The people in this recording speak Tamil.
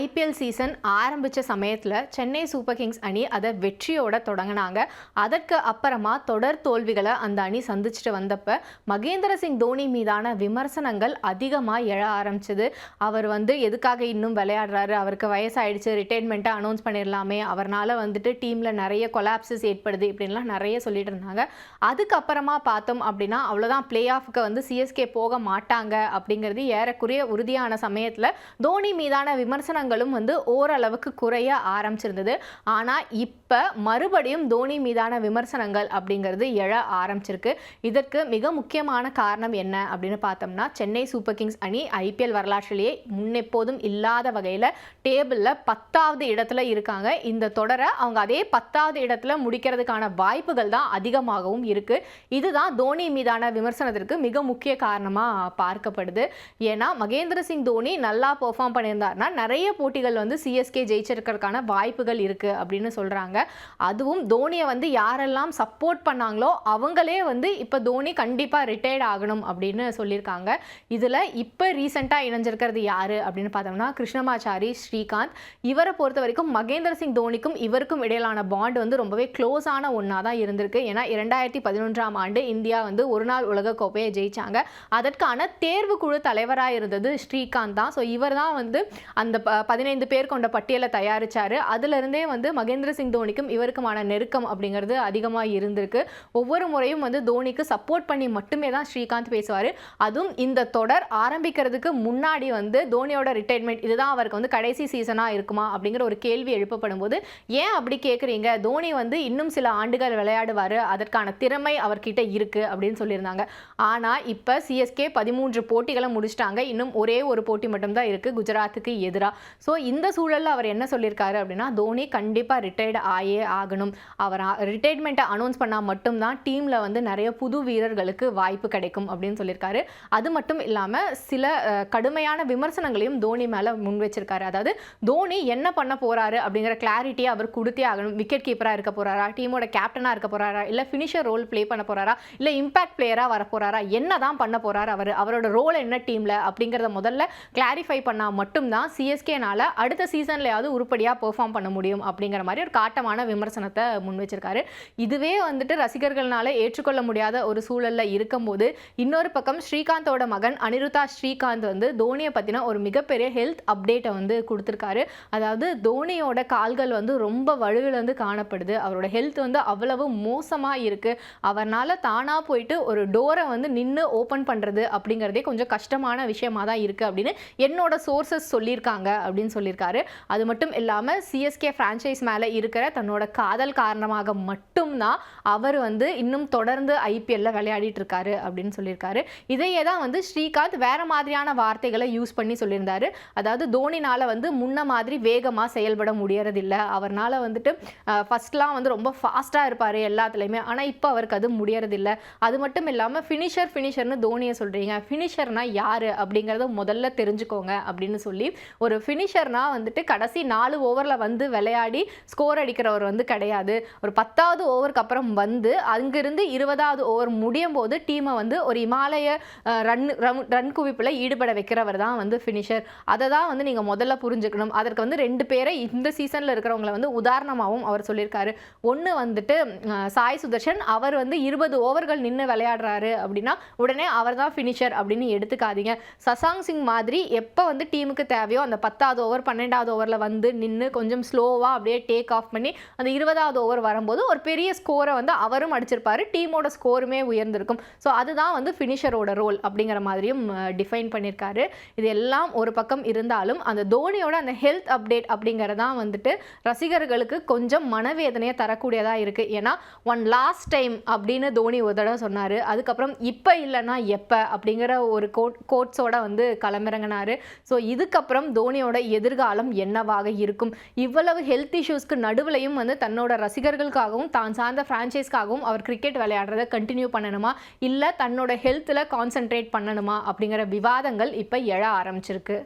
ஐபிஎல் சீசன் ஆரம்பித்த சமயத்தில் சென்னை சூப்பர் கிங்ஸ் அணி அதை வெற்றியோட தொடங்கினாங்க. அதற்கு அப்புறமா தொடர் தோல்விகளை அந்த அணி சந்திச்சுட்டு வந்தப்போ மகேந்திர சிங் தோனி மீதான விமர்சனங்கள் அதிகமாக எழ ஆரம்பிச்சது. அவர் எதுக்காக இன்னும் விளையாடுறாரு, அவருக்கு வயசாயிடுச்சு, ரிட்டைர்மெண்ட்டை அனௌன்ஸ் பண்ணிடலாமே, அவரால் டீமில் நிறைய கொலாப்சஸ் ஏற்படுது இப்படின்லாம் நிறைய சொல்லிட்டு இருந்தாங்க. அதுக்கப்புறமா பார்த்தோம் அப்படின்னா அவ்வளோதான், பிளே ஆஃப்க்கு சிஎஸ்கே போக மாட்டாங்க அப்படிங்கிறது ஏறக்குறைய உறுதியான சமயத்தில் தோனி மீதான விமர்சனங்களும் ஓரளவுக்கு குறைய ஆரம்பிச்சிருந்தது. ஆனால் இப்போ மறுபடியும் தோனி மீதான விமர்சனங்கள் அப்படிங்கிறது எழ ஆரம்பிச்சிருக்கு. இதற்கு மிக முக்கியமான காரணம் என்ன அப்படின்னு பார்த்தோம்னா, சென்னை சூப்பர் கிங்ஸ் அணி ஐபிஎல் வரலாற்றிலேயே முன்னெப்போதும் இல்லாத வகையில் டேபிளில் 10வது இடத்துல இருக்காங்க. இந்த தொடரை அவங்க அதே 10வது இடத்துல முடிக்கிறதுக்கான வாய்ப்புகள் தான் அதிகமாகவும் இருக்கு. இதுதான் தோனி மீதான விமர்சனத்திற்கு மிக முக்கிய காரணமாக பார்க்கப்படுது. ஏன்னா மகேந்திர சிங் தோனி நல்லா பெர்ஃபார்ம் பண்ணியிருந்தார்னா நிறைய போட்டிகள் சிஎஸ்கே ஜெயிச்சிருக்கிறதுக்கான வாய்ப்புகள் இருக்கு அப்படின்னு சொல்றாங்க. அதுவும் தோனியை யாரெல்லாம் சப்போர்ட் பண்ணாங்களோ அவங்களே இப்போ தோனி கண்டிப்பா ரிட்டையர்ட் ஆகணும் அப்படின்னு சொல்லியிருக்காங்க. இதுல இப்போ ரீசெண்டா இணைஞ்சிருக்கிறது யாரு அப்படின்னு பார்த்தோம்னா கிருஷ்ணமாச்சாரி ஸ்ரீகாந்த். இவரை பொறுத்த வரைக்கும் மகேந்திர சிங் தோனிக்கும் இவருக்கும் இடையிலான பாண்ட் ரொம்பவே க்ளோஸான ஒன்றா தான் இருந்திருக்கு. ஏன்னா 2011ஆம் ஆண்டு இந்தியா ஒரு நாள் உலக கோப்பையை ஜெயிச்சாங்க. அதற்கான தேர்வு குழு தலைவராக இருந்தது ஸ்ரீகாந்த் தான். ஸோ இவர் தான் அந்த 15 பேர் கொண்ட பட்டியலை தயாரிச்சாரு. அதுல இருந்தே மகேந்திர சிங் தோனிக்கும் இவருக்குமான நெருக்கம் அப்படிங்கிறது அதிகமாக இருந்திருக்கு. ஒவ்வொரு முறையும் தோனிக்கு சப்போர்ட் பண்ணி மட்டுமே தான் ஸ்ரீகாந்த் பேசுவார். அதுவும் இந்த தொடர் ஆரம்பிக்கிறதுக்கு முன்னாடி தோனியோட ரிட்டையர்மெண்ட் இதுதான் அவருக்கு கடைசி சீசனாக இருக்குமா அப்படிங்கிற ஒரு கேள்வி எழுப்பப்படும் போது, ஏன் அப்படி கேட்குறீங்க, தோனி இன்னும் சில ஆண்டுகள் விளையாடுவார், அதற்கான திறமை அவர்கிட்ட இருக்கு அப்படின்னு சொல்லியிருந்தாங்க. ஆனால் இப்போ சிஎஸ்கே 13 போட்டிகளை முடிச்சிட்டாங்க. இன்னும் ஒரே ஒரு போட்டி மட்டும்தான் இருக்கு, குஜராத்துக்கு எதிராக. ஸோ இந்த சூழலில் அவர் என்ன சொல்லியிருக்காரு அப்படின்னா, தோனி கண்டிப்பாக ரிட்டையர்ட் ஆயே ஆகணும். அவர் ரிட்டையர்மெண்ட்டை அனௌன்ஸ் பண்ணால் மட்டும்தான் டீமில் நிறைய புது வீரர்களுக்கு வாய்ப்பு கிடைக்கும் அப்படின்னு சொல்லியிருக்காரு. அது மட்டும் இல்லாமல் சில கடுமையான விமர்சனங்களையும் தோனி மேலே முன் வச்சிருக்காரு. அதாவது தோனி என்ன பண்ண போறாரு அப்படிங்கிற கிளாரிட்டியை அவர் கொடுத்தே ஆகணும். விக்கெட் கீப்பராக இருக்க போறாரா, டீமோட கேப்டனாக இருக்க போறாரா, இல்லை ஃபினிஷர் ரோல் பிளே பண்ண போறாரா, இல்லை இம்பாக்ட் பிளேயராக வர போறாரா, என்ன தான் பண்ண போறாரு, அவரோட ரோல் என்ன டீமில் அப்படிங்கிறத முதல்ல கிளாரிஃபை பண்ணால் மட்டும்தான் சிஎஸ்கேனால அடுத்த சீசன்லயாவது உருப்படியாக பெர்ஃபார்ம் பண்ண முடியும் அப்படிங்கிற மாதிரி ஒரு காட்டமான விமர்சனத்தை முன் வச்சிருக்காரு. இதுவே ரசிகர்களால ஏற்றுக்கொள்ள முடியாத ஒரு சூழல்ல இருக்கும்போது, இன்னொரு பக்கம் ஸ்ரீகாந்தோட மகன் அனிருத்தா ஸ்ரீகாந்த் தோனியை பத்தின ஒரு மிகப்பெரிய ஹெல்த் அப்டேட்டை கொடுத்திருக்காரு. அதாவது தோனியோட கால்கள் ரொம்ப வலுவிழந்து காணப்படுது, அவரோட ஹெல்த் அவ்வளவு மோசமா இருக்கு, அவரால் தானா போயிட்டு ஒரு டோரை நின்று ஓபன் பண்றது அப்படிங்கிறதே கொஞ்சம் கஷ்டமான விஷயமா தான் இருக்கு அப்படின்னு என்னோட சோர்சஸ் சொல்லியிருக்காங்க அப்படின்னு சொல்லியிருக்காரு. அது மட்டும் இல்லாமல் சிஎஸ்கே ஃப்ரான்ச்சைஸ் மேலே இருக்கிற தன்னோட காதல் காரணமாக மட்டும்தான் அவர் இன்னும் தொடர்ந்து ஐபிஎல்ல விளையாடிட்டு இருக்காரு அப்படின்னு சொல்லியிருக்காரு. இதையே தான் ஸ்ரீகாந்த் வேற மாதிரியான வார்த்தைகளை யூஸ் பண்ணி சொல்லியிருந்தாரு. அதாவது தோனினால முன்ன மாதிரி வேகமாக செயல்பட முடியறதில்லை, அவர்னால ஃபர்ஸ்ட்லாம் ரொம்ப ஃபாஸ்ட்டாக இருப்பார் எல்லாத்துலேயுமே, ஆனால் இப்போ அவருக்கு அது முடியறதில்லை. அது மட்டும் இல்லாமல் ஃபினிஷர்னு தோனியை சொல்கிறீங்க, ஃபினிஷர்னா யார் அப்படிங்கிறத முதல்ல தெரிஞ்சுக்கோங்க அப்படின்னு சொல்லி, ஒரு ஃபினிஷர்னா கடைசி 4 ஓவரில் விளையாடி ஸ்கோர் அடிக்கிறவர் கிடையாது. ஒரு 10வது ஓவருக்கு அப்புறம் அங்கிருந்து 20வது ஓவர் முடியும் போது டீமை ஒரு இமாலய ரன் குவிப்பில் ஈடுபட வைக்கிறவர் தான் ஃபினிஷர். அதை தான் நீங்கள் முதல்ல புரிஞ்சுக்கணும். அதற்கு 2 பேரை இந்த சீசனில் இருக்கிறவங்களை உதாரணமாகவும் அவர் சொல்லியிருக்காரு. ஒன்று சாய் சுதர்ஷன், அவர் 20 ஓவர்கள் நின்று விளையாடுறாரு அப்படின்னா உடனே அவர் தான் ஃபினிஷர் அப்படின்னு எடுத்துக்காதீங்க. சசாங் சிங் மாதிரி எப்போ டீமுக்கு தேவையோ அந்த 10வது ஓவர் 12வது ஓவரில் நின்று கொஞ்சம் ஸ்லோவாக அப்படியே டேக் ஆஃப் பண்ணி அந்த 20வது ஓவர் வரும்போது ஒரு பெரிய ஸ்கோரை அவரும் அடிச்சிருப்பாரு, டீமோட ஸ்கோருமே உயர்ந்திருக்கும். ஸோ அதுதான் ஃபினிஷரோட ரோல் அப்படிங்கிற மாதிரியும் டிஃபைன் பண்ணியிருக்காரு. இது எல்லாம் ஒரு பக்கம் இருந்தாலும் அந்த தோனியோட அந்த ஹெல்த் அப்டேட் அப்படிங்கிறதான் ரசிகர்களுக்கு கொஞ்சம் மனவேதனையை தரக்கூடியதாக இருக்குது. ஏன்னா ஒன் லாஸ்ட் டைம் அப்படின்னு தோனி ஒரு தடவை சொன்னார். அதுக்கப்புறம் இப்போ இல்லைன்னா எப்போ அப்படிங்கிற ஒரு கோட்ஸோட களமிறங்கினார். ஸோ இதுக்கப்புறம் தோனியோட எதிர்காலம் என்னவாக இருக்கும்? இவ்வளவு ஹெல்த் இஷ்யூஸ்க்கு நடுவுலையும் தன்னோட ரசிகர்களுக்காகவும் தான் சார்ந்த ஃப்ரான்ச்சைஸ்க்காகவும் அவர் கிரிக்கெட் விளையாடுறதை கண்டினியூ பண்ணணுமா, இல்லை தன்னோட ஹெல்த்தில் கான்சென்ட்ரேட் பண்ணணுமா அப்படிங்கிற விவாதங்கள் இப்போ எழ ஆரம்பிச்சிருக்கு.